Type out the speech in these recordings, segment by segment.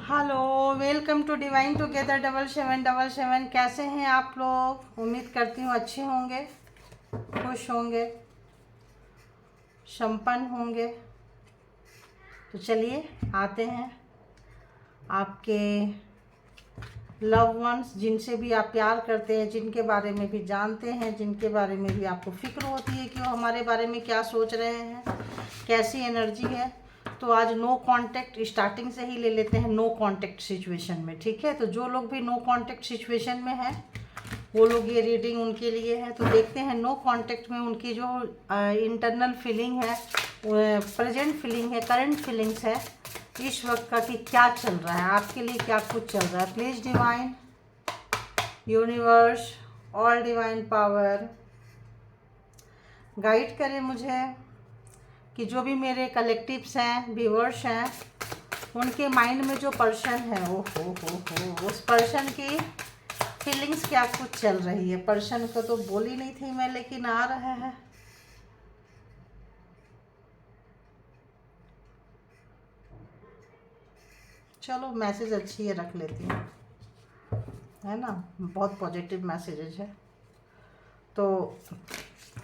Hello, welcome to divine together 7777। कैसे हैं आप लोग? उम्मीद करती हूँ अच्छे होंगे, खुश होंगे, संपन्न होंगे। तो चलिए आते हैं आपके लव वंस, जिनसे भी आप प्यार करते हैं, जिनके बारे में भी जानते हैं, जिनके बारे में भी आपको फिक्र होती है कि वो हमारे बारे में क्या सोच रहे हैं, कैसी एनर्जी है। तो आज नो कांटेक्ट स्टार्टिंग से ही ले लेते हैं, नो कांटेक्ट सिचुएशन में। ठीक है, तो जो लोग भी नो कांटेक्ट सिचुएशन में हैं वो लोग ये रीडिंग उनके लिए है। तो देखते हैं नो कांटेक्ट में उनकी जो इंटरनल फीलिंग है, प्रेजेंट फीलिंग है, करंट फीलिंग्स है इस वक्त का, कि क्या चल रहा है आपके लिए, क्या कुछ चल रहा है। Please divine universe, all divine power guide करें मुझे कि जो भी मेरे कलेक्टिव्स हैं, व्यूअर्स हैं, उनके माइंड में जो पर्सन है, हो उस पर्सन की फीलिंग्स क्या कुछ चल रही है। पर्सन को तो बोली नहीं थी मैं, लेकिन आ रहा है। चलो मैसेज अच्छी है, रख लेती हूँ, है ना। बहुत पॉजिटिव मैसेजेज है। तो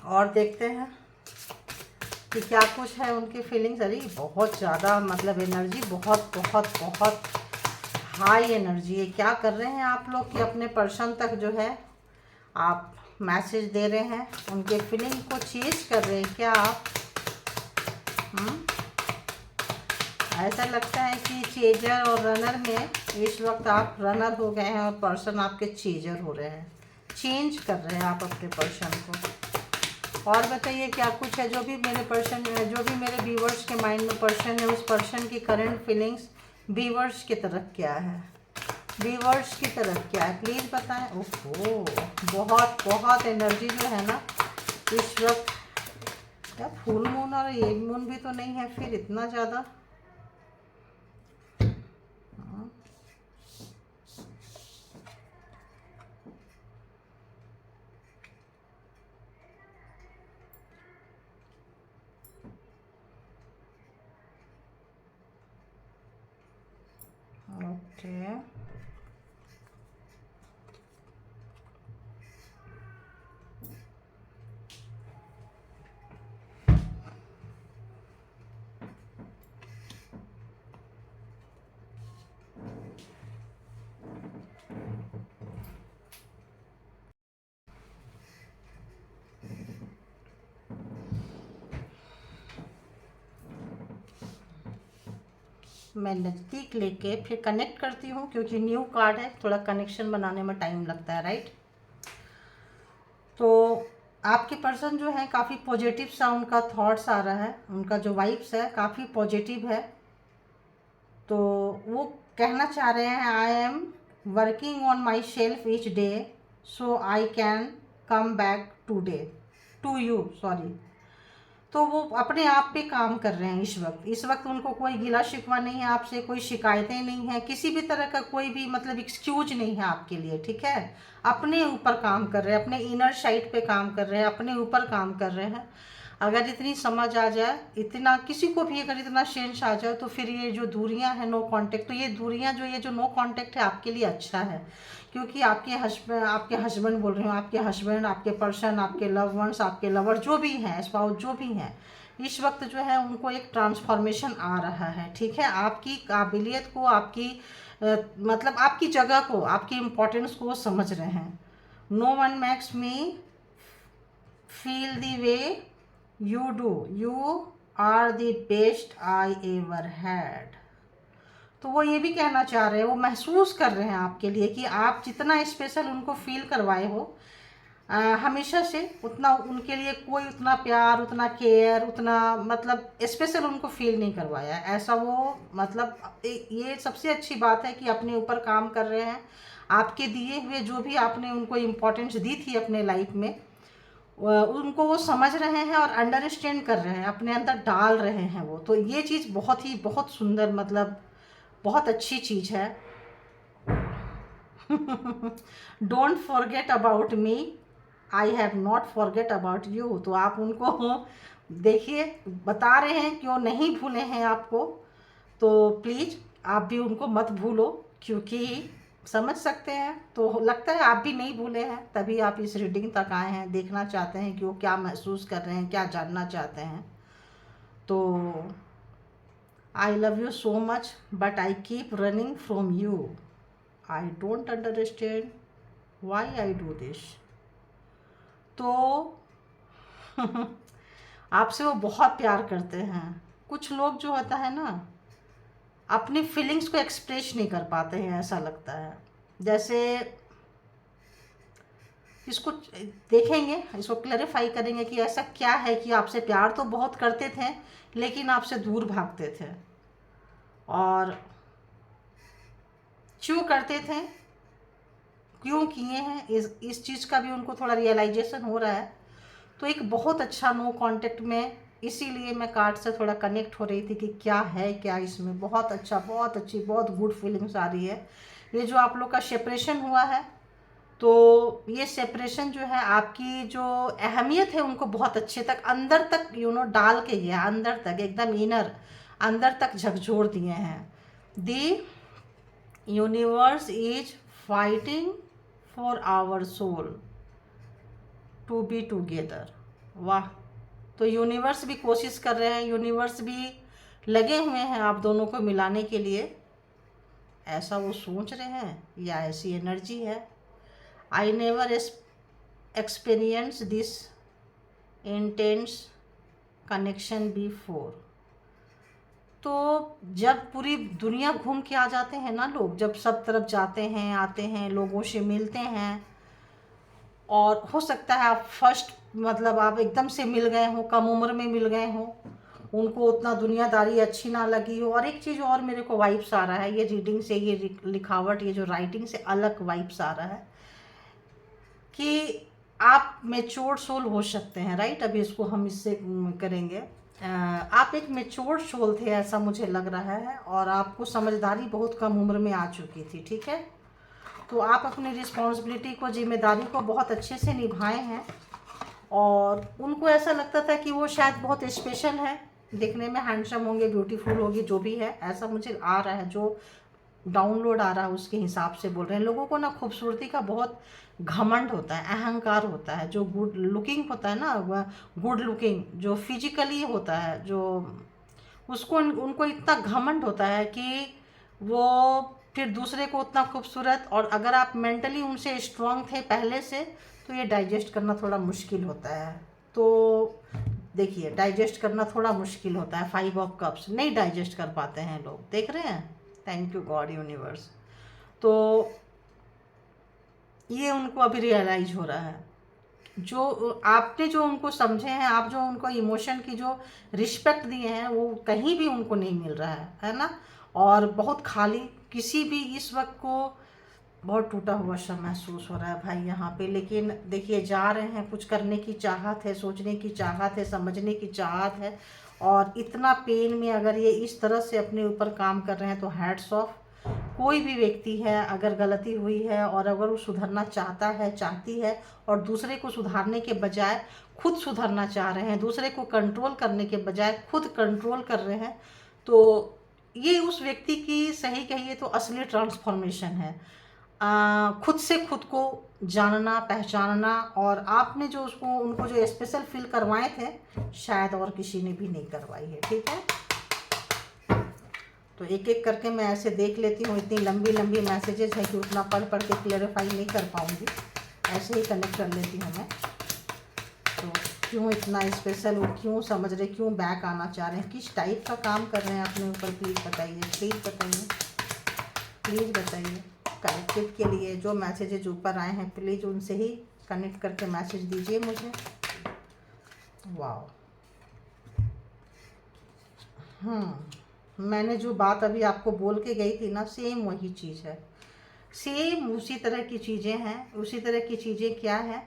और देखते हैं कि क्या कुछ है उनकी फीलिंग्स। अरे बहुत ज़्यादा मतलब एनर्जी, बहुत बहुत बहुत हाई एनर्जी है। क्या कर रहे हैं आप लोग कि अपने पर्सन तक जो है आप मैसेज दे रहे हैं, उनके फीलिंग को चेज कर रहे हैं क्या आप? ऐसा लगता है कि चेजर और रनर में इस वक्त आप रनर हो गए हैं और पर्सन आपके चेजर हो रहे हैं, चेंज कर रहे हैं आप अपने पर्सन को। और बताइए क्या कुछ है जो भी मेरे पर्सन, जो भी मेरे व्यूवर्स के माइंड में पर्सन है, उस पर्सन की करंट फीलिंग्स व्यूवर्स की तरफ क्या है, व्यूवर्स की तरफ क्या है, प्लीज़ बताएं। ओहो, बहुत बहुत एनर्जी जो है ना इस वक्त। क्या फुल मून और ये मून भी तो नहीं है फिर इतना ज़्यादा। ओके, मैं नज़दीक लेके फिर कनेक्ट करती हूँ, क्योंकि न्यू कार्ड है, थोड़ा कनेक्शन बनाने में टाइम लगता है, राइट। तो आपके पर्सन जो है काफ़ी पॉजिटिव सा उनका थॉट्स आ रहा है, उनका जो वाइब्स है काफ़ी पॉजिटिव है। तो वो कहना चाह रहे हैं, I am working on my self each day so I can come back to you, sorry. तो वो अपने आप पे काम कर रहे हैं इस वक्त। इस वक्त उनको कोई गिला शिकवा नहीं है आपसे, कोई शिकायतें नहीं है, किसी भी तरह का कोई भी मतलब एक्सक्यूज नहीं है आपके लिए। ठीक है, अपने ऊपर काम कर रहे हैं, अपने इनर साइड पे काम कर रहे हैं, अपने ऊपर काम कर रहे हैं। अगर इतनी समझ आ जाए, इतना किसी को भी अगर इतना सेंस आ जाए, तो फिर ये जो दूरियां हैं नो कांटेक्ट, तो ये दूरियां जो, ये जो नो कांटेक्ट है आपके लिए अच्छा है। क्योंकि आपके हस्बैंड बोल रही हूँ, आपके हस्बैंड, आपके पर्सन, आपके लव वंस, आपके लवर जो भी हैं, स्पाउस जो भी हैं, इस वक्त जो है उनको एक ट्रांसफॉर्मेशन आ रहा है। ठीक है, आपकी काबिलियत को, आपकी मतलब आपकी जगह को, आपकी इम्पोर्टेंस को वो समझ रहे हैं। No one makes me feel the way you do, you are the best I ever had. तो वो ये भी कहना चाह रहे हैं, वो महसूस कर रहे हैं आपके लिए कि आप जितना स्पेशल उनको फील करवाए हो हमेशा से, उतना उनके लिए कोई उतना प्यार, उतना केयर, उतना मतलब स्पेशल उनको फील नहीं करवाया है। ऐसा वो मतलब ये सबसे अच्छी बात है कि अपने ऊपर काम कर रहे हैं। आपके दिए हुए जो भी आपने उनको इम्पोर्टेंस दी थी अपने लाइफ में, उनको वो समझ रहे हैं और अंडरस्टैंड कर रहे हैं, अपने अंदर डाल रहे हैं वो। तो ये चीज़ बहुत ही बहुत सुंदर, मतलब बहुत अच्छी चीज़ है। Don't forget about me, I have not forget about you. तो आप उनको देखिए बता रहे हैं क्यों नहीं भूले हैं आपको, तो प्लीज़ आप भी उनको मत भूलो, क्योंकि समझ सकते हैं तो लगता है आप भी नहीं भूले हैं, तभी आप इस रीडिंग तक आए हैं, देखना चाहते हैं कि वो क्या महसूस कर रहे हैं, क्या जानना चाहते हैं। तो I love you so much but I keep running from you, I don't understand why I do this. तो आपसे वो बहुत प्यार करते हैं। कुछ लोग जो होता है ना, अपनी फीलिंग्स को एक्सप्रेस नहीं कर पाते हैं, ऐसा लगता है। जैसे इसको देखेंगे, इसको क्लैरिफाई करेंगे कि ऐसा क्या है कि आपसे प्यार तो बहुत करते थे लेकिन आपसे दूर भागते थे, और क्यों करते थे, क्यों किए हैं, इस चीज़ का भी उनको थोड़ा रियलाइजेशन हो रहा है। तो एक बहुत अच्छा नो कांटेक्ट में, इसीलिए मैं कार्ड से थोड़ा कनेक्ट हो रही थी कि क्या है, क्या इसमें बहुत अच्छा, बहुत अच्छी, बहुत गुड फीलिंग्स आ रही है। ये जो आप लोग का सेपरेशन हुआ है, तो ये सेपरेशन जो है आपकी जो अहमियत है उनको बहुत अच्छे तक अंदर तक डाल के गया, अंदर तक एकदम इनर, अंदर तक झकझोर दिए हैं। The universe is fighting for our soul to be together. वाह। तो यूनिवर्स भी कोशिश कर रहे हैं, यूनिवर्स भी लगे हुए हैं आप दोनों को मिलाने के लिए, ऐसा वो सोच रहे हैं या ऐसी एनर्जी है। I never experience this intense connection before. तो जब पूरी दुनिया घूम के आ जाते हैं ना लोग, जब सब तरफ जाते हैं, आते हैं, लोगों से मिलते हैं, और हो सकता है आप फर्स्ट मतलब आप एकदम से मिल गए हो, कम उम्र में मिल गए हो, उनको उतना दुनियादारी अच्छी ना लगी हो। और एक चीज़ और मेरे को वाइब्स आ रहा है, ये रीडिंग से, ये लिखावट, ये जो राइटिंग से अलग वाइब्स आ रहा है कि आप मेच्योर सोल हो सकते हैं, राइट। अभी इसको हम इससे करेंगे। आप एक मेच्योर सोल थे ऐसा मुझे लग रहा है, और आपको समझदारी बहुत कम उम्र में आ चुकी थी, ठीक है। तो आप अपनी रिस्पॉन्सिबिलिटी को, जिम्मेदारी को बहुत अच्छे से निभाए हैं, और उनको ऐसा लगता था कि वो शायद बहुत स्पेशल है, देखने में हैंडसम होंगे, ब्यूटीफुल होगी, जो भी है, ऐसा मुझे आ रहा है, जो डाउनलोड आ रहा है उसके हिसाब से बोल रहे हैं। लोगों को ना खूबसूरती का बहुत घमंड होता है, अहंकार होता है। जो गुड लुकिंग होता है ना, गुड लुकिंग जो फिजिकली होता है, जो उसको उनको इतना घमंड होता है कि वो फिर दूसरे को उतना खूबसूरत, और अगर आप मेंटली उनसे स्ट्रांग थे पहले से, तो ये डाइजेस्ट करना थोड़ा मुश्किल होता है। तो देखिए, डाइजेस्ट करना थोड़ा मुश्किल होता है, 5 ऑफ कप्स नहीं डाइजेस्ट कर पाते हैं लोग, देख रहे हैं। Thank you God universe. तो ये उनको अभी रियलाइज हो रहा है, जो आपने जो उनको समझे हैं, आप जो उनको इमोशन की जो रिस्पेक्ट दिए हैं, वो कहीं भी उनको नहीं मिल रहा है ना। और बहुत खाली, किसी भी इस वक्त को बहुत टूटा हुआ सा महसूस हो रहा है भाई यहाँ पे। लेकिन देखिए, जा रहे हैं, कुछ करने की चाहत है, सोचने की चाहत है, समझने की चाहत है, और इतना पेन में अगर ये इस तरह से अपने ऊपर काम कर रहे हैं, तो हैट्स ऑफ। कोई भी व्यक्ति है, अगर गलती हुई है और अगर वो सुधरना चाहता है, चाहती है, और दूसरे को सुधारने के बजाय खुद सुधरना चाह रहे हैं, दूसरे को कंट्रोल करने के बजाय खुद कंट्रोल कर रहे हैं, तो ये उस व्यक्ति की, सही कहिए तो, असली ट्रांसफॉर्मेशन है। खुद से खुद को जानना, पहचानना, और आपने जो उसको उनको जो स्पेशल फील करवाए थे, शायद और किसी ने भी नहीं करवाई है, ठीक है। तो एक एक करके मैं ऐसे देख लेती हूँ, इतनी लंबी लंबी मैसेजेस है कि उतना पढ़ पढ़ के क्लैरिफाई नहीं कर पाऊँगी, ऐसे ही कनेक्ट कर लेती हूँ मैं। तो क्यों इतना स्पेशल हो, क्यों समझ रहे, क्यों बैक आना चाह रहे हैं, किस टाइप का काम कर रहे हैं अपने ऊपर, प्लीज़ बताइए, प्लीज़ बताइए, प्लीज़ बताइए। कलेक्टिव के लिए जो मैसेजेज ऊपर आए हैं, प्लीज़ उनसे ही कनेक्ट करके मैसेज दीजिए मुझे। वाह। मैंने जो बात अभी आपको बोल के गई थी ना, सेम वही चीज़ है, सेम उसी तरह की चीज़ें हैं। उसी तरह की चीज़ें क्या है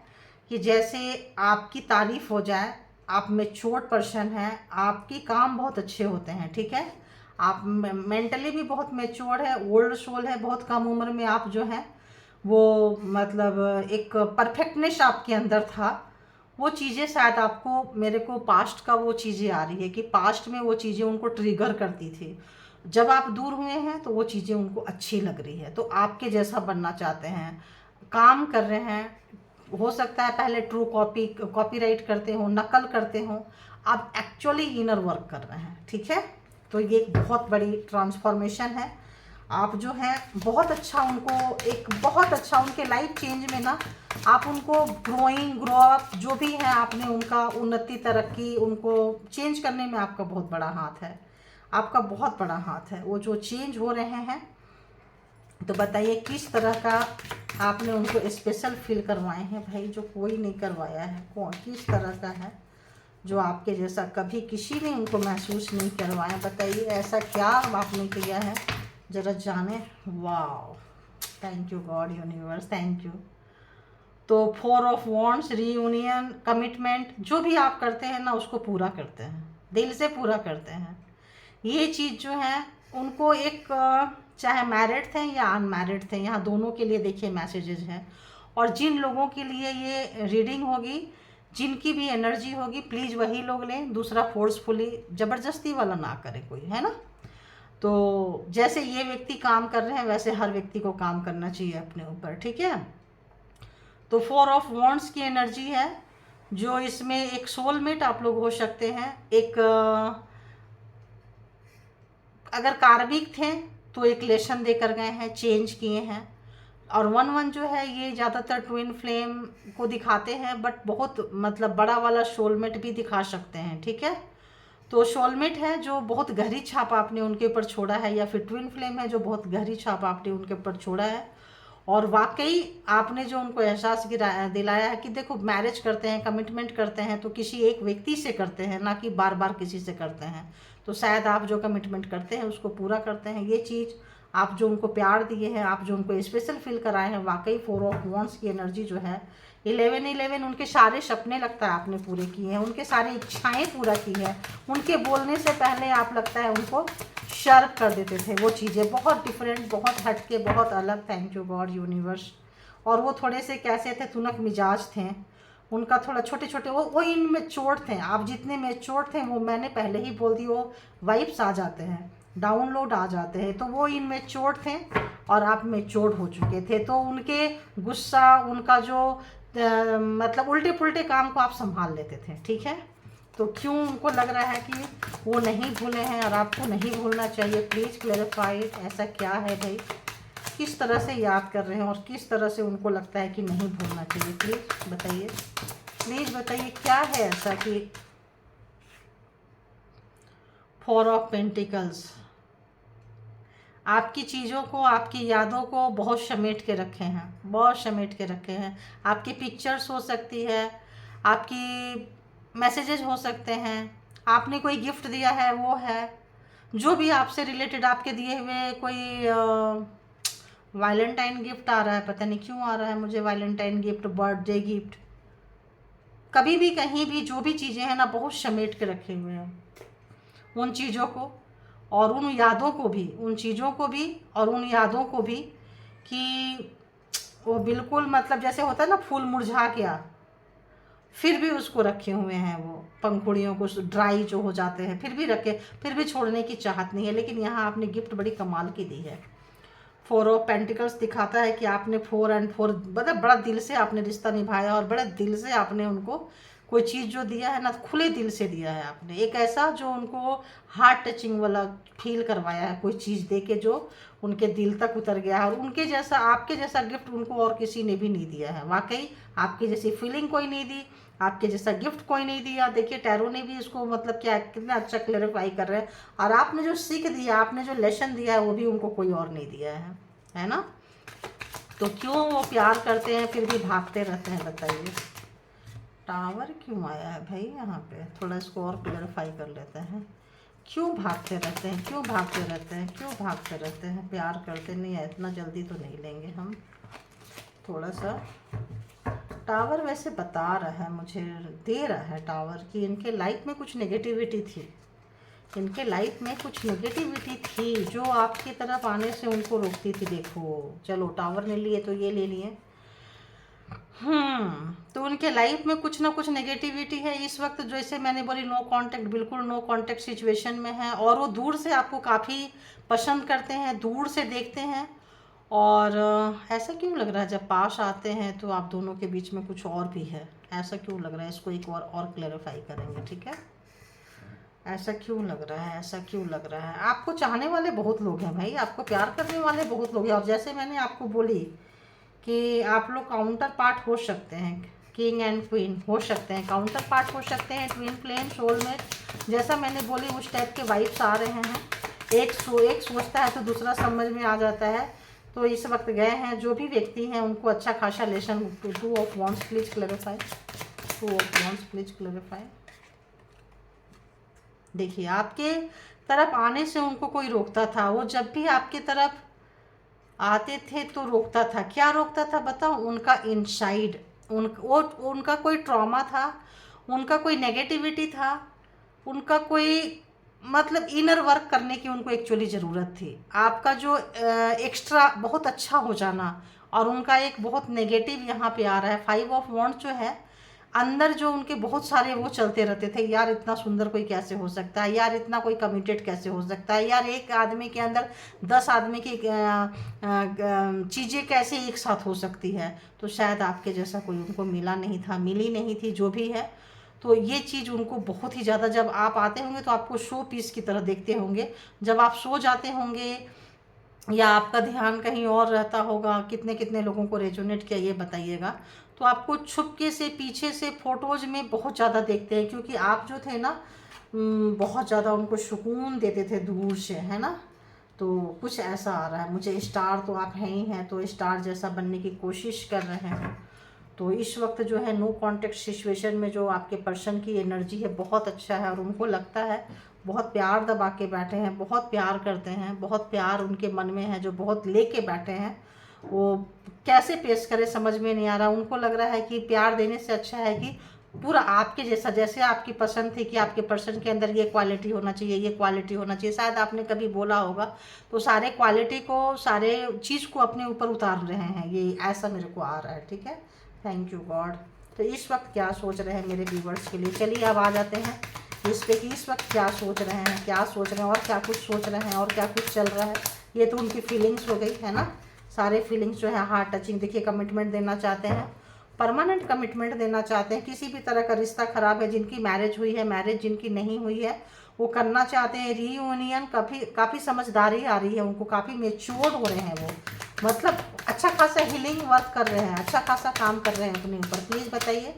कि जैसे आपकी तारीफ़ हो जाए, आप मैच्योर पर्सन हैं, आपकी काम बहुत अच्छे होते हैं, ठीक है। आप मेंटली भी बहुत मैच्योर है, ओल्ड सोल है, बहुत कम उम्र में आप जो हैं वो मतलब एक परफेक्टनेस आपके अंदर था, वो चीज़ें शायद आपको, मेरे को पास्ट का वो चीज़ें आ रही है कि पास्ट में वो चीज़ें उनको ट्रिगर करती थी। जब आप दूर हुए हैं तो वो चीज़ें उनको अच्छी लग रही है, तो आपके जैसा बनना चाहते हैं, काम कर रहे हैं। हो सकता है पहले ट्रू कॉपीराइट करते हो, नकल करते हो, आप एक्चुअली इनर वर्क कर रहे हैं, ठीक है। तो ये एक बहुत बड़ी ट्रांसफॉर्मेशन है। आप जो है बहुत अच्छा उनको, एक बहुत अच्छा उनके लाइफ चेंज में ना, आप उनको ग्रोइंग ग्रो अप जो भी है, आपने उनका उन्नति तरक्की उनको चेंज करने में आपका बहुत बड़ा हाथ है, आपका बहुत बड़ा हाथ है। वो जो चेंज हो रहे हैं, तो बताइए किस तरह का आपने उनको स्पेशल फील करवाए हैं भाई, जो कोई नहीं करवाया है। कौन किस तरह का है जो आपके जैसा कभी किसी ने उनको महसूस नहीं करवाया? बताइए ऐसा क्या आपने किया है, ज़रा जाने। वाह, thank you God universe, thank you. तो 4 ऑफ वॉन्ड्स, रीयूनियन, कमिटमेंट, जो भी आप करते हैं ना उसको पूरा करते हैं, दिल से पूरा करते हैं। ये चीज़ जो है उनको एक चाहे मैरिड थे या अनमैरिड थे, यहाँ दोनों के लिए देखिए मैसेजेस हैं। और जिन लोगों के लिए ये रीडिंग होगी, जिनकी भी एनर्जी होगी, प्लीज़ वही लोग लें, दूसरा फोर्सफुली ज़बरदस्ती वाला ना करे कोई, है ना। तो जैसे ये व्यक्ति काम कर रहे हैं वैसे हर व्यक्ति को काम करना चाहिए अपने ऊपर, ठीक है। तो 4 ऑफ वॉन्ड्स की एनर्जी है, जो इसमें एक सोलमेट आप लोग हो सकते हैं, एक अगर कार्मिक थे तो एक लेसन देकर गए हैं, चेंज किए हैं। और 1-1 जो है ये ज़्यादातर ट्विन फ्लेम को दिखाते हैं, बट बहुत मतलब बड़ा वाला सोलमेट भी दिखा सकते हैं, ठीक है। तो सोलमेट है जो बहुत गहरी छाप आपने उनके ऊपर छोड़ा है, या फिर ट्विन फ्लेम है जो बहुत गहरी छाप आपने उनके ऊपर छोड़ा है। और वाकई आपने जो उनको एहसास दिलाया है कि देखो, मैरिज करते हैं, कमिटमेंट करते हैं तो किसी एक व्यक्ति से करते हैं, ना कि बार बार किसी से करते हैं। तो शायद आप जो कमिटमेंट करते हैं उसको पूरा करते हैं। ये चीज़ आप जो उनको प्यार दिए हैं, आप जो उनको स्पेशल फील कराए हैं, वाकई 4 ऑफ वॉन्ड्स की एनर्जी जो है 11-11 उनके सारे सपने लगता है आपने पूरे किए हैं, उनके सारी इच्छाएं पूरा की है। उनके बोलने से पहले आप लगता है उनको शार्प कर देते थे, वो चीज़ें बहुत डिफरेंट, बहुत हटके, बहुत अलग। Thank you God universe. और वो थोड़े से कैसे थे, तुनक मिजाज थे, उनका थोड़ा छोटे छोटे, वो इन मेच्योर थे। आप जितने मेच्योर थे, वो मैंने पहले ही बोल दी, वो वाइब्स आ जाते हैं, डाउनलोड आ जाते हैं। तो वो इन मेच्योर थे और आप मेच्योर हो चुके थे, तो उनके गुस्सा, उनका जो मतलब उल्टे पुल्टे काम को आप संभाल लेते थे, ठीक है। तो क्यों उनको लग रहा है कि वो नहीं भूले हैं और आपको नहीं भूलना चाहिए? प्लीज़ क्लैरिफाई, ऐसा क्या है भाई, किस तरह से याद कर रहे हैं और किस तरह से उनको लगता है कि नहीं भूलना चाहिए? प्लीज़ बताइए, प्लीज़ बताइए क्या है ऐसा कि 4 ऑफ पेंटिकल्स आपकी चीज़ों को, आपकी यादों को बहुत समेट के रखे हैं, बहुत समेट के रखे हैं। आपकी पिक्चर्स हो सकती है, आपकी मैसेजेस हो सकते हैं, आपने कोई गिफ्ट दिया है वो है, जो भी आपसे रिलेटेड आपके दिए हुए कोई वैलेंटाइन गिफ्ट आ रहा है, पता नहीं क्यों आ रहा है मुझे वैलेंटाइन गिफ्ट, बर्थडे गिफ्ट, कभी भी कहीं भी जो भी चीज़ें हैं ना, बहुत समेट के रखे हुए हैं उन चीज़ों को और उन यादों को भी, उन चीज़ों को भी और उन यादों को भी, कि वो बिल्कुल मतलब जैसे होता है ना फूल मुरझा गया, फिर भी उसको रखे हुए हैं, वो पंखुड़ियों को ड्राई जो हो जाते हैं फिर भी रखे, फिर भी छोड़ने की चाहत नहीं है। लेकिन यहाँ आपने गिफ्ट बड़ी कमाल की दी है। 4 ऑफ पेंटिकल्स दिखाता है कि आपने 4 मतलब बड़ा दिल से आपने रिश्ता निभाया और बड़े दिल से आपने उनको कोई चीज़ जो दिया है ना, खुले दिल से दिया है आपने, एक ऐसा जो उनको हार्ट टचिंग वाला फील करवाया है, कोई चीज़ दे के जो उनके दिल तक उतर गया है। और उनके जैसा, आपके जैसा गिफ्ट उनको और किसी ने भी नहीं दिया है। वाकई आपकी जैसी फीलिंग कोई नहीं दी, आपके जैसा गिफ्ट कोई नहीं दिया। देखिए टैरो ने भी इसको मतलब क्या कितना अच्छा क्लैरिफाई कर रहे हैं। और आपने जो सीख दिया, आपने जो लेसन दिया है, वो भी उनको कोई और नहीं दिया है ना। तो क्यों वो प्यार करते हैं फिर भी भागते रहते हैं? बताइए टावर क्यों आया है भाई यहाँ पे? थोड़ा इसको और क्लैरिफाई कर लेते हैं। क्यों भागते रहते हैं, क्यों भागते रहते हैं, क्यों भागते रहते हैं? प्यार करते नहीं है, इतना जल्दी तो नहीं लेंगे हम। थोड़ा सा टावर वैसे बता रहा है मुझे, दे रहा है टावर कि इनके लाइफ में कुछ नेगेटिविटी थी, इनके लाइफ में कुछ नेगेटिविटी थी जो आपकी तरफ आने से उनको रोकती थी। देखो, चलो टावर ने लिए तो ये ले लिए। तो उनके लाइफ में कुछ ना कुछ नेगेटिविटी है इस वक्त। जैसे मैंने बोली, नो कांटेक्ट, बिल्कुल नो कांटेक्ट सिचुएशन में है। और वो दूर से आपको काफ़ी पसंद करते हैं, दूर से देखते हैं। और ऐसा क्यों लग रहा है जब पास आते हैं तो आप दोनों के बीच में कुछ और भी है? ऐसा क्यों लग रहा है? इसको एक और क्लैरिफाई करेंगे, ठीक है? ऐसा क्यों लग रहा है? ऐसा क्यों लग रहा है? आपको चाहने वाले बहुत लोग हैं भाई, आपको प्यार करने वाले बहुत लोग हैं। और जैसे मैंने आपको बोली कि आप लोग काउंटर पार्ट हो सकते हैं, किंग एंड क्वीन हो सकते हैं, काउंटर पार्ट हो सकते हैं, ट्विन फ्लेम, सोलमेट, जैसा मैंने बोली उस टाइप के वाइब्स आ रहे हैं। एक सोचता है तो दूसरा समझ में आ जाता है। तो इस वक्त गए हैं जो भी व्यक्ति हैं उनको अच्छा खासा lesson. 2 of wands please clarify, 2 of wands please clarify. देखिए, आपके तरफ आने से उनको कोई रोकता था। वो जब भी आपके तरफ आते थे तो रोकता था। क्या रोकता था बताओ? उनका इनसाइड, उनका कोई ट्रॉमा था, उनका कोई नेगेटिविटी था, उनका कोई मतलब इनर वर्क करने की उनको एक्चुअली ज़रूरत थी। आपका जो एक्स्ट्रा बहुत अच्छा हो जाना, और उनका एक बहुत नेगेटिव यहाँ पे आ रहा है। 5 ऑफ वॉन्ड्स जो है, अंदर जो उनके बहुत सारे वो चलते रहते थे, यार इतना सुंदर कोई कैसे हो सकता है, यार इतना कोई कमिटेड कैसे हो सकता है, यार एक आदमी के अंदर 10 आदमी की चीज़ें कैसे एक साथ हो सकती है। तो शायद आपके जैसा कोई उनको मिला नहीं था, मिली नहीं थी, जो भी है। तो ये चीज़ उनको बहुत ही ज़्यादा, जब आप आते होंगे तो आपको शो पीस की तरह देखते होंगे। जब आप सो जाते होंगे या आपका ध्यान कहीं और रहता होगा, कितने कितने लोगों को रेजोनेट किया ये बताइएगा। तो आपको छुपके से पीछे से फोटोज में बहुत ज़्यादा देखते हैं, क्योंकि आप जो थे ना बहुत ज़्यादा उनको सुकून देते थे दूर से, है ना। तो कुछ ऐसा आ रहा है मुझे। स्टार तो आप हैं ही हैं, तो स्टार जैसा बनने की कोशिश कर रहे हैं। तो इस वक्त जो है नो कांटेक्ट सिचुएशन में जो आपके पर्सन की एनर्जी है बहुत अच्छा है। और उनको लगता है बहुत प्यार दबा के बैठे हैं, बहुत प्यार करते हैं, बहुत प्यार उनके मन में है जो बहुत लेके बैठे हैं। वो कैसे पेश करे समझ में नहीं आ रहा। उनको लग रहा है कि प्यार देने से अच्छा है कि पूरा आपके जैसा, जैसे आपकी पसंद थी कि आपके पर्सन के अंदर ये क्वालिटी होना चाहिए, ये क्वालिटी होना चाहिए। शायद आपने कभी बोला होगा। तो सारे क्वालिटी को, सारे चीज़ को अपने ऊपर उतार रहे हैं, ये ऐसा मेरे को आ रहा है, ठीक है। Thank you God. तो इस वक्त क्या सोच रहे हैं मेरे व्यूवर्स के लिए? चलिए अब आ जाते हैं इस पे कि इस वक्त क्या सोच रहे हैं, क्या सोच रहे हैं, और क्या कुछ सोच रहे हैं, और क्या कुछ चल रहा है। ये तो उनकी फीलिंग्स हो गई है ना, सारे फीलिंग्स जो है हार्ट टचिंग। देखिए, कमिटमेंट देना चाहते हैं, परमानेंट कमिटमेंट देना चाहते हैं। किसी भी तरह का रिश्ता खराब है, जिनकी मैरिज हुई है, मैरिज जिनकी नहीं हुई है, वो करना चाहते हैं रीयूनियन। काफ़ी समझदारी आ रही है उनको, काफ़ी मेच्योर्ड हो रहे हैं वो, मतलब अच्छा खासा हीलिंग वर्क कर रहे हैं, अच्छा खासा काम कर रहे हैं अपने ऊपर। प्लीज़ बताइए।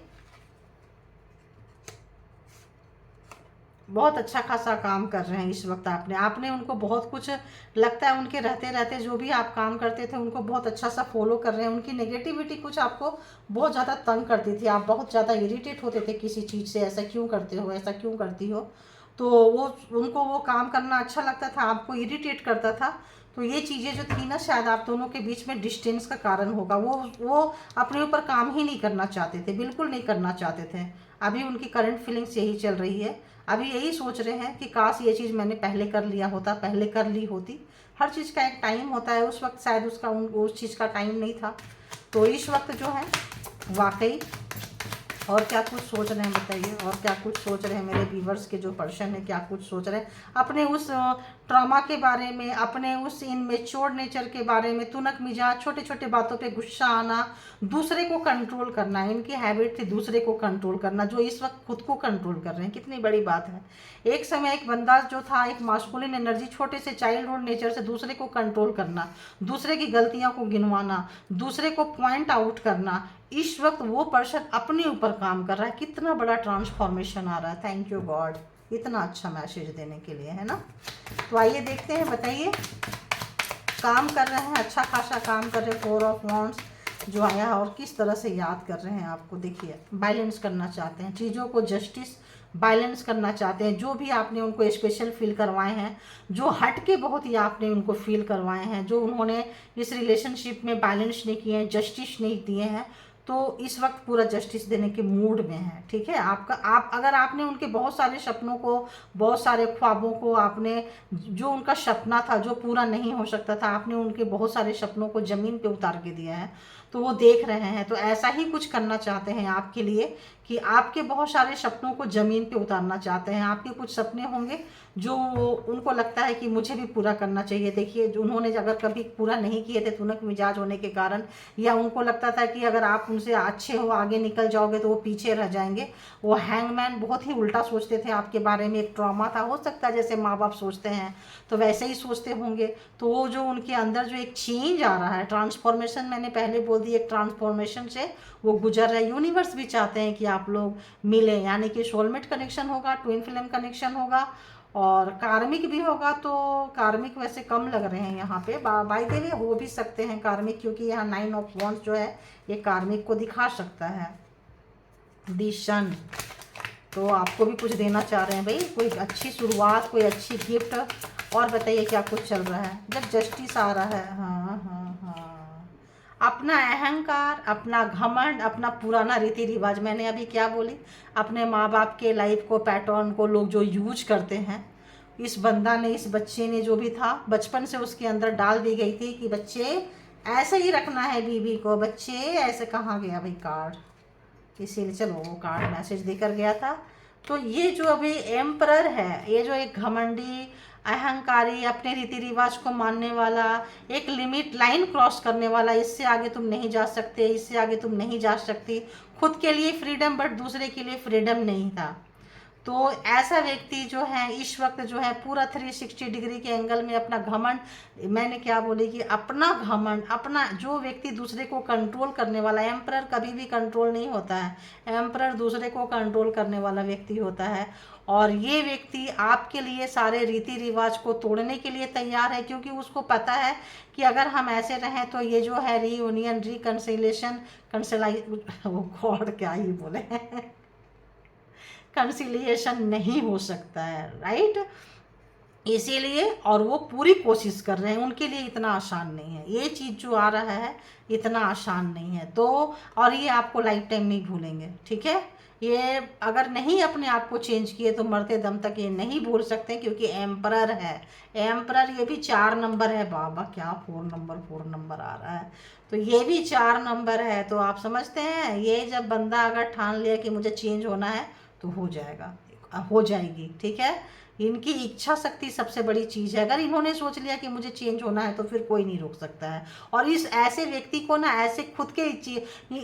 बहुत अच्छा खासा काम कर रहे हैं इस वक्त। आपने उनको बहुत कुछ, लगता है उनके रहते रहते जो भी आप काम करते थे उनको बहुत अच्छा सा फॉलो कर रहे हैं। उनकी नेगेटिविटी कुछ आपको बहुत ज़्यादा तंग करती थी, आप बहुत ज़्यादा इरिटेट होते थे किसी चीज़ से, ऐसा क्यों करते हो, ऐसा क्यों करती हो। तो वो उनको वो काम करना अच्छा लगता था, आपको इरिटेट करता था। तो ये चीज़ें जो थी ना, शायद आप दोनों के बीच में डिस्टेंस का कारण होगा। वो अपने ऊपर काम ही नहीं करना चाहते थे, बिल्कुल नहीं करना चाहते थे। अभी उनकी करंट फीलिंग्स यही चल रही है। अभी यही सोच रहे हैं कि काश ये चीज़ मैंने पहले कर लिया होता, पहले कर ली होती। हर चीज़ का एक टाइम होता है, उस वक्त शायद उस चीज़ का टाइम नहीं था। तो इस वक्त जो है वाकई, और क्या कुछ सोच रहे हैं बताइए, और क्या कुछ सोच रहे हैं मेरे व्यूवर्स के जो पर्सन है, क्या कुछ सोच रहे हैं अपने उस ट्रॉमा के बारे में, अपने उस इनमेच्योर नेचर के बारे में। तुनक मिजाज, छोटे छोटे बातों पे गुस्सा आना, दूसरे को कंट्रोल करना, इनकी हैबिट थी दूसरे को कंट्रोल करना, जो इस वक्त खुद को कंट्रोल कर रहे हैं। कितनी बड़ी बात है। एक समय एक बंदा जो था, एक मास्कुलिन एनर्जी, छोटे से चाइल्डहुड नेचर से दूसरे को कंट्रोल करना, दूसरे की गलतियों को गिनवाना, दूसरे को पॉइंट आउट करना, इस वक्त वो पर्सन अपने ऊपर काम कर रहा है। कितना बड़ा ट्रांसफॉर्मेशन आ रहा है। थैंक यू गॉड, इतना अच्छा मैसेज देने के लिए, है ना। तो आइए देखते हैं, बताइए। काम कर रहे हैं, अच्छा खासा काम कर रहे हैं। 4 ऑफ वॉन्ड्स जो आया है, और किस तरह से याद कर रहे हैं आपको। देखिए, बैलेंस करना चाहते हैं चीज़ों को, जस्टिस बैलेंस करना चाहते हैं। जो भी आपने उनको स्पेशल फील करवाए हैं, जो हट के बहुत ही आपने उनको फील करवाए हैं, जो उन्होंने इस रिलेशनशिप में बैलेंस नहीं किए हैं, जस्टिस नहीं दिए हैं, तो इस वक्त पूरा जस्टिस देने के मूड में है, ठीक है। आप अगर आपने उनके बहुत सारे सपनों को, बहुत सारे ख्वाबों को, आपने जो उनका सपना था जो पूरा नहीं हो सकता था, आपने उनके बहुत सारे सपनों को ज़मीन पे उतार के दिया है, तो वो देख रहे हैं। तो ऐसा ही कुछ करना चाहते हैं आपके लिए कि आपके बहुत सारे सपनों को ज़मीन पे उतारना चाहते हैं। आपके कुछ सपने होंगे जो उनको लगता है कि मुझे भी पूरा करना चाहिए। देखिए, जो उन्होंने अगर कभी पूरा नहीं किए थे तुनक मिजाज होने के कारण, या उनको लगता था कि अगर आप उनसे अच्छे हो, आगे निकल जाओगे तो वो पीछे रह जाएंगे। वो हैंगमैन बहुत ही उल्टा सोचते थे आपके बारे में। एक ट्रॉमा था, हो सकता है जैसे माँ बाप सोचते हैं तो वैसे ही सोचते होंगे। तो वो जो उनके अंदर जो एक चेंज आ रहा है, ट्रांसफॉर्मेशन, मैंने पहले बोल दी, एक ट्रांसफॉर्मेशन से वो गुजर रहे। यूनिवर्स भी चाहते हैं कि आप लोग मिले, यानी कि सोलमेट कनेक्शन होगा, ट्विन फ्लेम कनेक्शन होगा, और कार्मिक भी होगा। तो कार्मिक वैसे कम लग रहे हैं यहाँ पे, बाय द वे हो भी सकते हैं कार्मिक, क्योंकि यहाँ 9 ऑफ वॉन्ड्स जो है ये कार्मिक को दिखा सकता है। दिशन तो आपको भी कुछ देना चाह रहे हैं भाई, कोई अच्छी शुरुआत, कोई अच्छी गिफ्ट। और बताइए क्या कुछ चल रहा है जब जस्टिस आ रहा है। हाँ हाँ हाँ, अपना अहंकार, अपना घमंड, अपना पुराना रीति रिवाज। मैंने अभी क्या बोली, अपने माँ बाप के लाइफ को, पैटर्न को लोग जो यूज करते हैं, इस बंदा ने, इस बच्चे ने, जो भी था बचपन से उसके अंदर डाल दी गई थी कि बच्चे ऐसे ही रखना है बीवी को, बच्चे ऐसे। कहाँ गया भाई कार्ड, इसीलिए चलो वो कार्ड मैसेज देकर गया था। तो ये जो अभी एम्परर है, ये जो एक घमंडी, अहंकारी, अपने रीति रिवाज को मानने वाला, एक लिमिट लाइन क्रॉस करने वाला, इससे आगे तुम नहीं जा सकते, इससे आगे तुम नहीं जा सकती। खुद के लिए फ्रीडम बट दूसरे के लिए फ्रीडम नहीं था। तो ऐसा व्यक्ति जो है इस वक्त जो है पूरा 360 डिग्री के एंगल में अपना घमंड, मैंने क्या बोली कि अपना घमंड, अपना जो व्यक्ति दूसरे को कंट्रोल करने वाला, एम्परर कभी भी कंट्रोल नहीं होता है, एम्परर दूसरे को कंट्रोल करने वाला व्यक्ति होता है। और ये व्यक्ति आपके लिए सारे रीति रिवाज को तोड़ने के लिए तैयार है, क्योंकि उसको पता है कि अगर हम ऐसे रहें तो ये जो है रीयूनियन, रिकन्सिलेशन, वो गॉड क्या ही बोले कंसिलिएशन नहीं हो सकता है, राइट। इसीलिए, और वो पूरी कोशिश कर रहे हैं, उनके लिए इतना आसान नहीं है ये चीज़ जो आ रहा है, इतना आसान नहीं है। तो और ये आपको लाइफ टाइम नहीं भूलेंगे, ठीक है। ये अगर नहीं अपने आप को चेंज किए तो मरते दम तक ये नहीं भूल सकते, क्योंकि एम्परर है। एम्परर ये भी 4 नंबर है, बाबा क्या 4 नंबर आ रहा है। तो ये भी 4 नंबर है। तो आप समझते हैं, ये जब बंदा अगर ठान लिया कि मुझे चेंज होना है तो हो जाएगा, हो जाएगी, ठीक है। इनकी इच्छा शक्ति सबसे बड़ी चीज़ है। अगर इन्होंने सोच लिया कि मुझे चेंज होना है तो फिर कोई नहीं रोक सकता है। और इस ऐसे व्यक्ति को ना, ऐसे खुद के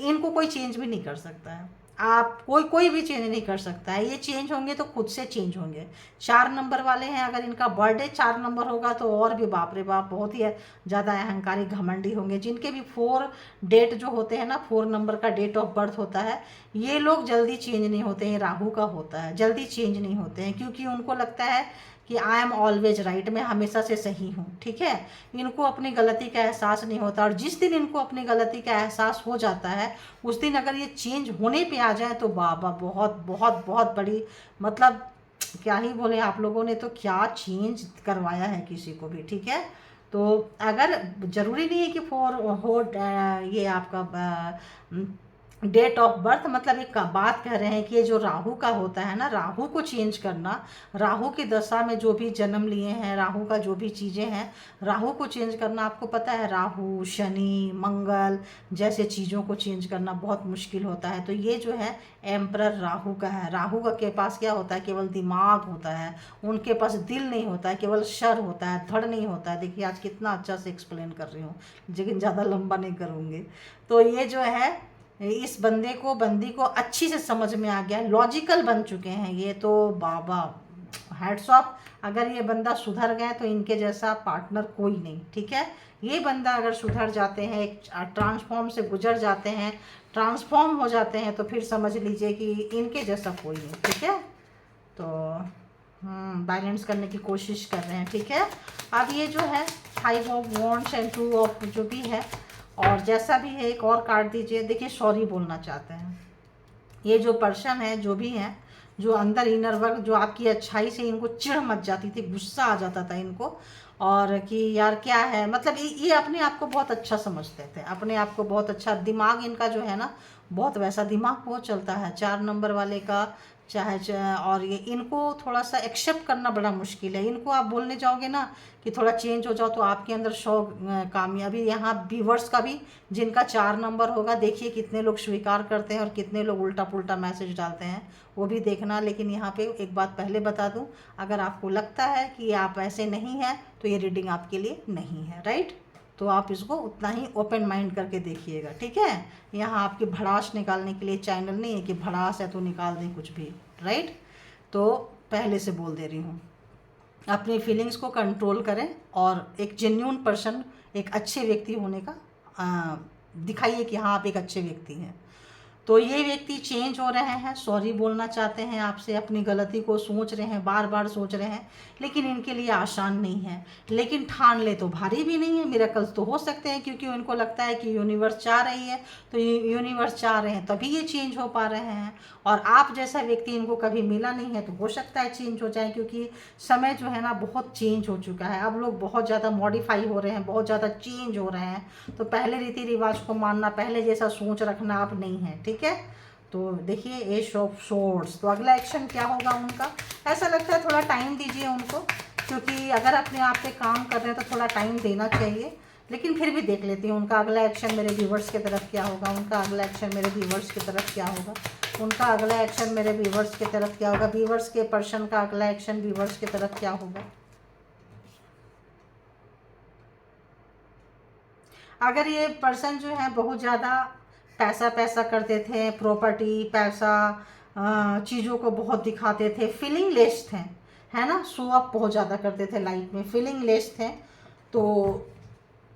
इनको कोई चेंज भी नहीं कर सकता है। आप कोई भी चेंज नहीं कर सकता है। ये चेंज होंगे तो खुद से चेंज होंगे। 4 नंबर वाले हैं, अगर इनका बर्थडे 4 नंबर होगा तो और भी बाप रे बाप बहुत ही ज़्यादा अहंकारी घमंडी होंगे। जिनके भी 4 डेट जो होते हैं ना, 4 नंबर का डेट ऑफ बर्थ होता है, ये लोग जल्दी चेंज नहीं होते हैं। राहु का होता है, जल्दी चेंज नहीं होते हैं, क्योंकि उनको लगता है कि आई एम ऑलवेज राइट, मैं हमेशा से सही हूँ, ठीक है। इनको अपनी गलती का एहसास नहीं होता। और जिस दिन इनको अपनी गलती का एहसास हो जाता है, उस दिन अगर ये चेंज होने पे आ जाए तो बाबा बहुत बहुत बहुत बड़ी, मतलब क्या ही बोले, आप लोगों ने तो क्या चेंज करवाया है किसी को भी, ठीक है। तो अगर ज़रूरी नहीं है कि 4 हो, ये आपका डेट ऑफ बर्थ, मतलब एक बात कह रहे हैं कि ये जो राहु का होता है ना, राहु को चेंज करना, राहु की दशा में जो भी जन्म लिए हैं, राहु का जो भी चीज़ें हैं, राहु को चेंज करना, आपको पता है राहु, शनि, मंगल जैसे चीज़ों को चेंज करना बहुत मुश्किल होता है। तो ये जो है एम्परर राहु का है। राहु का के पास क्या होता है, केवल दिमाग होता है, उनके पास दिल नहीं होता है, केवल शर होता है, धड़ नहीं होता है। देखिए आज कितना अच्छा से एक्सप्लेन कर रही हूँ, लेकिन ज़्यादा लंबा नहीं करूँगी। तो ये जो है इस बंदी को अच्छी से समझ में आ गया, लॉजिकल बन चुके हैं ये तो बाबा, हैट्स ऑफ। अगर ये बंदा सुधर गए तो इनके जैसा पार्टनर कोई नहीं, ठीक है। ये बंदा अगर सुधर जाते हैं, एक ट्रांसफॉर्म से गुजर जाते हैं, ट्रांसफॉर्म हो जाते हैं, तो फिर समझ लीजिए कि इनके जैसा कोई नहीं, ठीक है। तो बैलेंस करने की कोशिश कर रहे हैं, ठीक है। अब ये जो है 5 ऑफ वॉन्ड्स एंड 2 ऑफ जो भी है, और जैसा भी है, एक और कार्ड दीजिए। देखिए सॉरी बोलना चाहते हैं ये जो पर्सन है, जो भी है, जो अंदर इनर वर्क, जो आपकी अच्छाई से इनको चिढ़ मच जाती थी, गुस्सा आ जाता था इनको, और कि यार क्या है, मतलब ये अपने आप को बहुत अच्छा समझते थे, अपने आप को बहुत अच्छा, दिमाग इनका जो है ना बहुत वैसा दिमाग बहुत चलता है 4 नंबर वाले का, और ये इनको थोड़ा सा एक्सेप्ट करना बड़ा मुश्किल है। इनको आप बोलने जाओगे ना कि थोड़ा चेंज हो जाओ तो आपके अंदर शौक कामयाबी, यहाँ व्यूवर्स का भी जिनका 4 नंबर होगा, देखिए कितने लोग स्वीकार करते हैं और कितने लोग उल्टा पुल्टा मैसेज डालते हैं, वो भी देखना। लेकिन यहाँ पे एक बात पहले बता दूँ, अगर आपको लगता है कि आप ऐसे नहीं हैं तो ये रीडिंग आपके लिए नहीं है, राइट। तो आप इसको उतना ही ओपन माइंड करके देखिएगा, ठीक है। यहाँ आपकी भड़ास निकालने के लिए चैनल नहीं है कि भड़ास है तो निकाल दें कुछ भी, राइट। तो पहले से बोल दे रही हूँ, अपनी फीलिंग्स को कंट्रोल करें और एक जेन्यून पर्सन, एक अच्छे व्यक्ति होने का दिखाइए कि हाँ आप एक अच्छे व्यक्ति हैं। तो ये व्यक्ति चेंज हो रहे हैं, सॉरी बोलना चाहते हैं आपसे, अपनी गलती को सोच रहे हैं, बार बार सोच रहे हैं, लेकिन इनके लिए आसान नहीं है। लेकिन ठान ले तो भारी भी नहीं है, मिरेकल्स तो हो सकते हैं, क्योंकि उनको लगता है कि यूनिवर्स चाह रही है, तो यूनिवर्स चाह रहे हैं तभी ये चेंज हो पा रहे हैं। और आप जैसा व्यक्ति इनको कभी मिला नहीं है तो हो सकता है चेंज हो जाए, क्योंकि समय जो है ना बहुत चेंज हो चुका है। अब लोग बहुत ज़्यादा मॉडिफाई हो रहे हैं, बहुत ज़्यादा चेंज हो रहे हैं। तो पहले रीति रिवाज को मानना, पहले जैसा सोच रखना अब नहीं है, ठीक है। तो देखिए एज ऑफ सोर्ड्स, तो अगला एक्शन क्या होगा उनका। ऐसा लगता है थोड़ा टाइम दीजिए उनको, क्योंकि अगर अपने आप पे काम कर रहे हैं तो थोड़ा टाइम देना चाहिए। लेकिन फिर भी देख लेती हूँ उनका अगला एक्शन मेरे व्यूवर्स की तरफ क्या होगा, उनका अगला एक्शन मेरे व्यूवर्स की तरफ क्या होगा, उनका अगला एक्शन मेरे व्यूवर्स की तरफ क्या होगा, व्यूवर्स के पर्सन का अगला एक्शन व्यूवर्स की तरफ क्या होगा। अगर ये पर्सन जो है बहुत ज़्यादा पैसा पैसा करते थे, प्रॉपर्टी, पैसा, चीज़ों को बहुत दिखाते थे, फीलिंग लेस थे, है ना, शो अप बहुत ज़्यादा करते थे लाइफ में, फीलिंग लेस थे, तो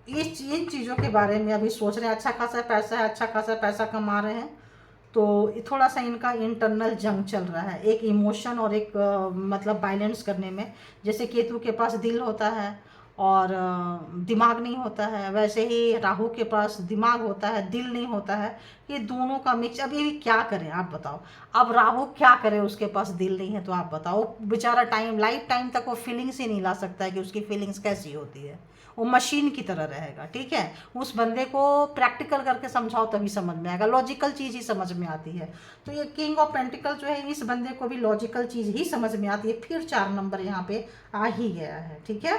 इन चीज़ों के बारे में अभी सोच रहे हैं। अच्छा खासा पैसा है, अच्छा खासा पैसा कमा रहे हैं, तो थोड़ा सा इनका इंटरनल जंग चल रहा है, एक इमोशन और एक मतलब बैलेंस करने में। जैसे केतु के पास दिल होता है और दिमाग नहीं होता है, वैसे ही राहु के पास दिमाग होता है, दिल नहीं होता है। ये दोनों का मिक्स, अब ये क्या करें आप बताओ। अब राहु क्या करे, उसके पास दिल नहीं है तो आप बताओ। बेचारा लाइफ टाइम तक वो फीलिंग्स ही नहीं ला सकता है कि उसकी फीलिंग्स कैसी होती है, वो मशीन की तरह रहेगा, ठीक है। उस बंदे को प्रैक्टिकल करके समझाओ तभी समझ में आएगा, लॉजिकल चीज़ ही समझ में आती है। तो ये किंग ऑफ पेंटिकल जो है, इस बंदे को भी लॉजिकल चीज़ ही समझ में आती है। फिर 4 नंबर यहाँ पे आ ही गया है, ठीक है।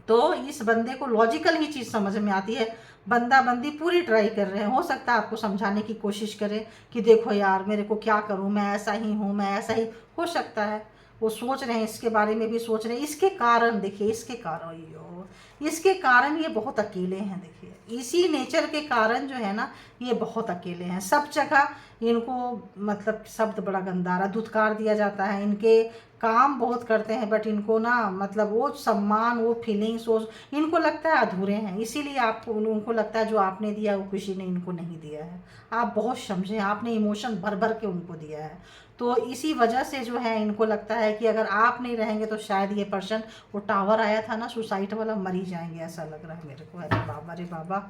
तो इस बंदे को लॉजिकल ही चीज़ समझ में आती है। बंदा बंदी पूरी ट्राई कर रहे हैं, हो सकता है आपको समझाने की कोशिश करे कि देखो यार मेरे को क्या करूं, मैं ऐसा ही हूं, मैं ऐसा ही, हो सकता है वो सोच रहे हैं, इसके बारे में भी सोच रहे हैं। इसके कारण देखिए, इसके कारण ये बहुत अकेले हैं। देखिए इसी नेचर के कारण जो है ना, ये बहुत अकेले हैं। सब जगह इनको मतलब शब्द बड़ा गंदा रहा, धुतकार दिया जाता है। इनके काम बहुत करते हैं बट इनको ना मतलब वो सम्मान, वो फीलिंग्स, वो इनको लगता है अधूरे हैं। इसीलिए आपको उनको लगता है जो आपने दिया वो किसी ने इनको नहीं दिया है। आप बहुत समझे, आपने इमोशन भर भर के उनको दिया है। तो इसी वजह से जो है इनको लगता है कि अगर आप नहीं रहेंगे तो शायद ये पर्सन, वो टावर आया था ना सुसाइड वाला, मर ही जाएंगे, ऐसा लग रहा है मेरे को। अरे बाबा रे बाबा,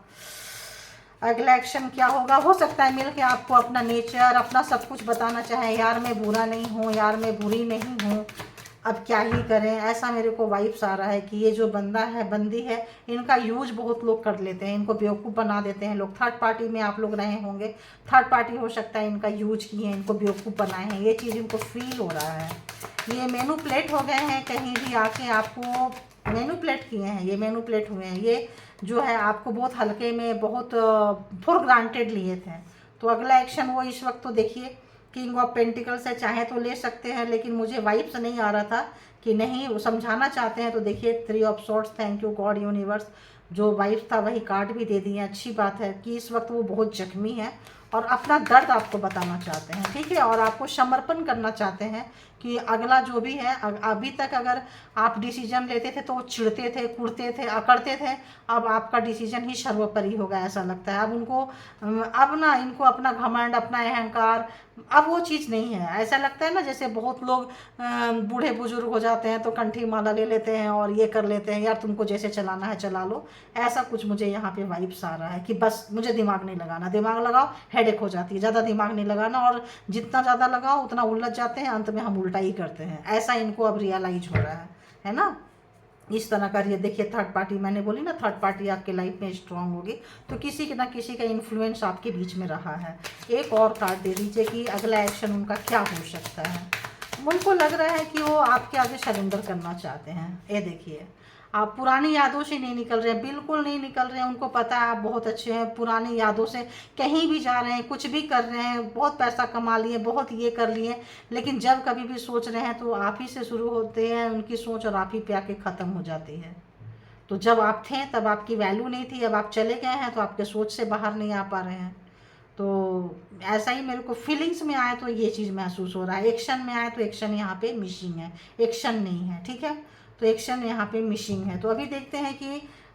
अगला एक्शन क्या होगा। हो सकता है मिल के आपको अपना नेचर, अपना सब कुछ बताना चाहे, यार मैं बुरा नहीं हूँ, यार मैं बुरी नहीं हूँ, अब क्या ही करें। ऐसा मेरे को वाइब्स आ रहा है कि ये जो बंदा है, बंदी है, इनका यूज बहुत लोग कर लेते हैं, इनको बेवकूफ़ बना देते हैं लोग। थर्ड पार्टी में आप लोग रहे होंगे, थर्ड पार्टी हो सकता है इनका यूज किए हैं, इनको बेवकूफ़ बनाए हैं, ये चीज़ इनको फील हो रहा है। ये मैनिपुलेट हो गए हैं, कहीं भी आके आपको मैनिपुलेट किए हैं, ये मैनिपुलेट हुए हैं। ये जो है आपको बहुत हल्के में, बहुत फॉर ग्रांटेड लिए थे। तो अगला एक्शन वो इस वक्त तो देखिए किंग ऑफ पेंटिकल्स है, चाहे तो ले सकते हैं, लेकिन मुझे वाइब्स नहीं आ रहा था कि नहीं, वो समझाना चाहते हैं। तो देखिए 3 of swords, thank you God universe, जो वाइब्स था वही कार्ड भी दे दिए। अच्छी बात है कि इस वक्त वो बहुत जख्मी है और अपना दर्द आपको बताना चाहते हैं, ठीक है, और आपको समर्पण करना चाहते हैं कि अगला जो भी है, अभी तक अगर आप डिसीजन लेते थे तो चिढ़ते थे, कुड़ते थे, अकड़ते थे, अब आपका डिसीजन ही सर्वोपरि होगा, ऐसा लगता है। अब उनको, अब ना इनको अपना घमंड, अपना अहंकार, अब वो चीज़ नहीं है। ऐसा लगता है ना जैसे बहुत लोग बूढ़े बुजुर्ग हो जाते हैं तो कंठी माला ले लेते हैं और ये कर लेते हैं, यार तुमको जैसे चलाना है चला लो। ऐसा कुछ मुझे यहाँ पे वाइब्स आ रहा है कि बस मुझे दिमाग नहीं लगाना, दिमाग लगाओ हेडेक हो जाती है, ज़्यादा दिमाग नहीं लगाना, और जितना ज़्यादा लगाओ उतना उलझ जाते हैं, अंत में हम उल्टा ही करते हैं। ऐसा इनको अब रियलाइज हो रहा है ना। इस तरह का ये देखिए, थर्ड पार्टी मैंने बोली ना, थर्ड पार्टी आपके लाइफ में स्ट्रांग होगी, तो किसी के ना किसी का इन्फ्लुएंस आपके बीच में रहा है। एक और कार्ड दे दीजिए कि अगला एक्शन उनका क्या हो सकता है। उनको लग रहा है कि वो आपके आगे सरेंडर करना चाहते हैं। ये देखिए, आप पुरानी यादों से नहीं निकल रहे हैं, बिल्कुल नहीं निकल रहे हैं। उनको पता है आप बहुत अच्छे हैं, पुरानी यादों से कहीं भी जा रहे हैं, कुछ भी कर रहे हैं, बहुत पैसा कमा लिए, बहुत ये कर लिए, लेकिन जब कभी भी सोच रहे हैं तो आप ही से शुरू होते हैं उनकी सोच, और आप ही पे आके ख़त्म हो जाती है। तो जब आप थे तब आपकी वैल्यू नहीं थी, अब आप चले गए हैं तो आपके सोच से बाहर नहीं आ पा रहे हैं। तो ऐसा ही मेरे को फीलिंग्स में आए तो ये चीज़ महसूस हो रहा है। एक्शन में आए तो एक्शन यहाँ पे मिसिंग है, एक्शन नहीं है, ठीक है। तो एक्शन यहाँ पे मिसिंग है। तो अभी देखते हैं कि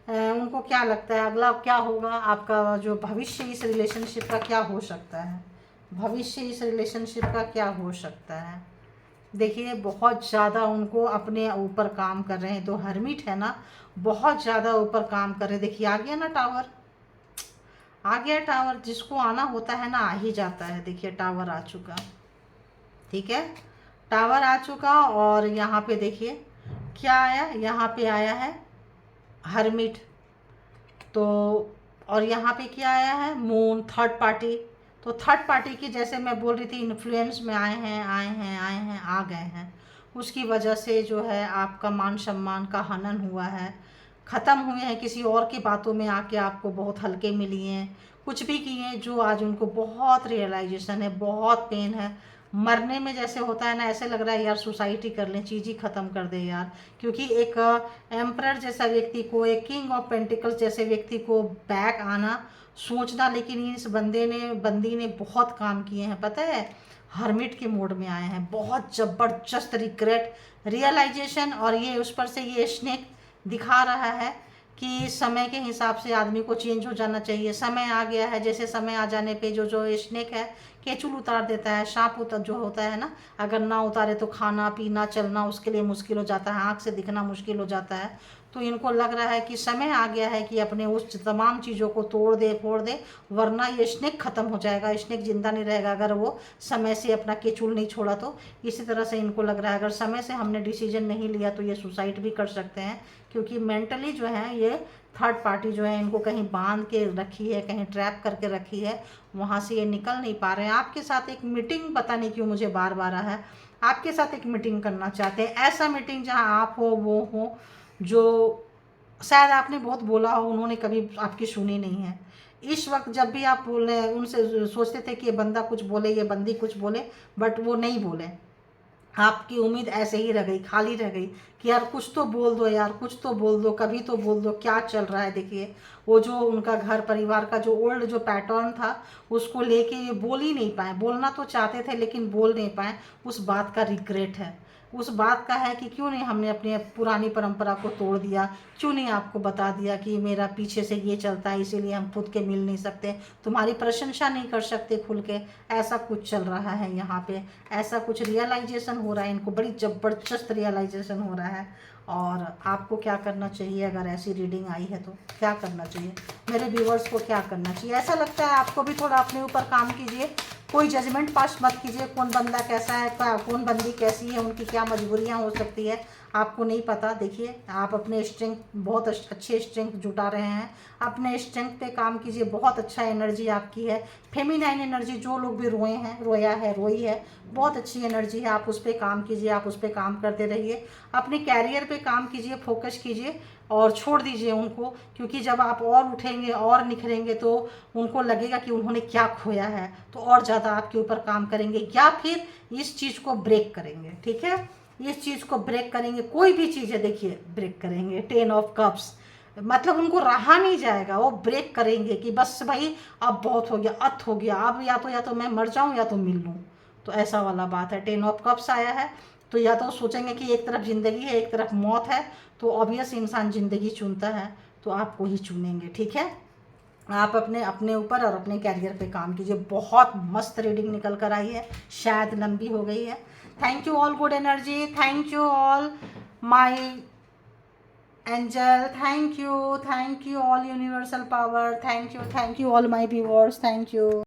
उनको क्या लगता है अगला क्या होगा, आपका जो भविष्य इस रिलेशनशिप का क्या हो सकता है, भविष्य इस रिलेशनशिप का क्या हो सकता है। देखिए, बहुत ज़्यादा उनको अपने ऊपर काम कर रहे हैं, तो हर्मिट है ना, बहुत ज़्यादा ऊपर काम कर रहे हैं। देखिए, आ गया ना टावर, आ गया टावर, जिसको आना होता है ना आ ही जाता है। देखिए, टावर आ चुका, ठीक है, टावर आ चुका। और यहाँ पे देखिए क्या आया, यहाँ पे आया है हर्मिट। तो और यहाँ पे क्या आया है, मून, थर्ड पार्टी। तो थर्ड पार्टी की, जैसे मैं बोल रही थी, इन्फ्लुएंस में आए हैं, आए हैं, आए हैं, आ गए हैं। उसकी वजह से जो है आपका मान सम्मान का हनन हुआ है, ख़त्म हुए हैं, किसी और की बातों में आके आपको बहुत हल्के मिली हैं, कुछ भी किए हैं जो आज उनको बहुत रियलाइजेशन है, बहुत पेन है। मरने में जैसे होता है ना, ऐसे लग रहा है यार सुसाइड ही कर लें, चीज़ ही ख़त्म कर दे यार। क्योंकि एक एम्परर जैसा व्यक्ति को, एक किंग ऑफ पेंटिकल्स जैसे व्यक्ति को बैक आना सोचना, लेकिन इस बंदी ने बहुत काम किए हैं, पता है। हर्मिट के मोड में आए हैं, बहुत ज़बरदस्त रिग्रेट, रियलाइजेशन। और ये उस पर से ये स्नेक दिखा रहा है कि समय के हिसाब से आदमी को चेंज हो जाना चाहिए। समय आ गया है, जैसे समय आ जाने पे जो जो स्नेक है केचुल उतार देता है, सांप उतर जो होता है ना, अगर ना उतारे तो खाना पीना चलना उसके लिए मुश्किल हो जाता है, आँख से दिखना मुश्किल हो जाता है। तो इनको लग रहा है कि समय आ गया है कि अपने उस तमाम चीज़ों को तोड़ दे फोड़ दे, वरना ये स्नेक ख़त्म हो जाएगा, स्नेक जिंदा नहीं रहेगा अगर वो समय से अपना केचुल नहीं छोड़ा तो। इसी तरह से इनको लग रहा है अगर समय से हमने डिसीजन नहीं लिया तो ये सुसाइड भी कर सकते हैं, क्योंकि मेंटली जो है ये थर्ड पार्टी जो है इनको कहीं बांध के रखी है, कहीं ट्रैप करके रखी है, वहाँ से ये निकल नहीं पा रहे हैं। आपके साथ एक मीटिंग, पता नहीं क्यों मुझे बार बार आ रहा है, आपके साथ एक मीटिंग करना चाहते हैं, ऐसा मीटिंग जहाँ आप हो, वो हो, जो शायद आपने बहुत बोला हो, उन्होंने कभी आपकी सुनी नहीं है। इस वक्त जब भी आप बोले उनसे, सोचते थे कि ये बंदा कुछ बोले, ये बंदी कुछ बोले, बट वो नहीं बोले। आपकी उम्मीद ऐसे ही रह गई, खाली रह गई कि यार कुछ तो बोल दो, यार कुछ तो बोल दो, कभी तो बोल दो क्या चल रहा है। देखिए, वो जो उनका घर परिवार का जो ओल्ड जो पैटर्न था उसको लेके ये बोल ही नहीं पाए, बोलना तो चाहते थे लेकिन बोल नहीं पाए। उस बात का रिग्रेट है, उस बात का है कि क्यों नहीं हमने अपनी पुरानी परंपरा को तोड़ दिया, क्यों नहीं आपको बता दिया कि मेरा पीछे से ये चलता है, इसीलिए हम खुद के मिल नहीं सकते, तुम्हारी प्रशंसा नहीं कर सकते खुल के। ऐसा कुछ चल रहा है यहाँ पे, ऐसा कुछ रियलाइजेशन हो रहा है इनको, बड़ी ज़बरदस्त रियलाइजेशन हो रहा है। और आपको क्या करना चाहिए, अगर ऐसी रीडिंग आई है तो क्या करना चाहिए, मेरे व्यूवर्स को क्या करना चाहिए। ऐसा लगता है आपको भी थोड़ा अपने ऊपर काम कीजिए, कोई जजमेंट पास मत कीजिए, कौन बंदा कैसा है, कौन बंदी कैसी है, उनकी क्या मजबूरियां हो सकती है, आपको नहीं पता। देखिए, आप अपने स्ट्रेंथ, बहुत अच्छे स्ट्रेंथ जुटा रहे हैं, अपने स्ट्रेंथ पे काम कीजिए, बहुत अच्छा एनर्जी आपकी है, फेमिनाइन एनर्जी। जो लोग भी रोए हैं, रोया है, रोई है, बहुत अच्छी एनर्जी है, आप उस पर काम कीजिए, आप उस पर काम करते रहिए, अपने कैरियर पे काम कीजिए, फोकस कीजिए और छोड़ दीजिए उनको। क्योंकि जब आप और उठेंगे और निखरेंगे तो उनको लगेगा कि उन्होंने क्या खोया है, तो और ज़्यादा आपके ऊपर काम करेंगे, या फिर इस चीज़ को ब्रेक करेंगे, ठीक है, इस चीज़ को ब्रेक करेंगे। कोई भी चीज़ है देखिए, ब्रेक करेंगे। 10 ऑफ कप्स, मतलब उनको रहा नहीं जाएगा, वो ब्रेक करेंगे कि बस भाई अब बहुत हो गया, अत हो गया, अब या तो मैं मर जाऊं या तो मिल लूं। तो ऐसा वाला बात है। 10 ऑफ कप्स आया है, तो या तो सोचेंगे कि एक तरफ ज़िंदगी है, एक तरफ मौत है, तो ऑब्वियस इंसान ज़िंदगी चुनता है, तो आपको ही चुनेंगे, ठीक है। आप अपने अपने ऊपर और अपने कैरियर पे काम कीजिए। बहुत मस्त रीडिंग निकल कर आई है, शायद लंबी हो गई है। Thank you all good energy, thank you all my angel, thank you all universal power, thank you all my viewers, thank you.